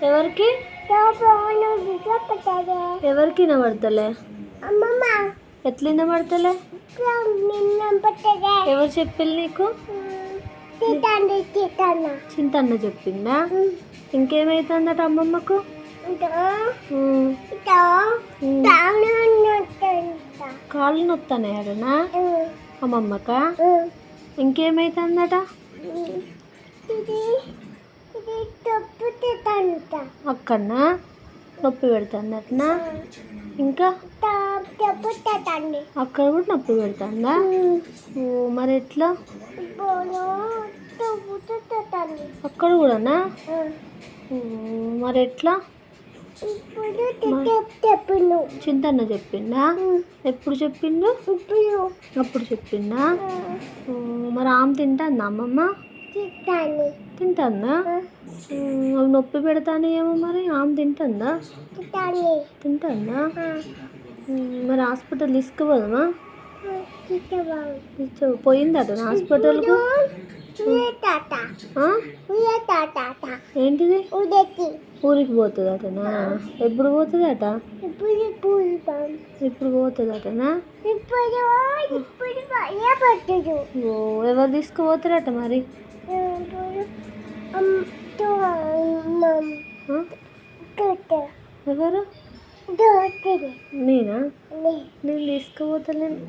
ఎవరికి ఎవరికి వినబడతలే? ఎట్లా వినబడతలే? ఎవరు చెప్పిల్లు నీకు? చింతన్న చెప్పిందా? ఇంకేమైతుందట అమ్మమ్మకు? కాళ్ళు నొత్తనాయడనా అమ్మమ్మక? ఇంకేమైతుందట? అక్కడనా నొప్పి పెడుతుందటనా? ఇంకా అక్కడ కూడా నొప్పి పెడుతుందా? మరి ఎట్లా? అక్కడ కూడానా? మరి ఎట్లా? చింతన్న చెప్పిందా? ఎప్పుడు చెప్పిండు? అప్పుడు చెప్పిందా? మరి ఆమె తింటుందా అమ్మమ్మ? తింటుందా? అవి నొప్పి పెడతానే ఏమో మరి ఆమె తింటుందా? తింటుందా? మరి హాస్పిటల్ తీసుకుపోదామా? పోయిందట హాస్పిటల్కు? ఏంటిది? ఊరికి పోతుందటనా? ఎప్పుడు పోతుందట? ఇప్పుడు పోతుందటనా? ఎవరు తీసుకుపోతారట మరి? ఎవరు? నేనా? నేను తీసుకుపోతలేను.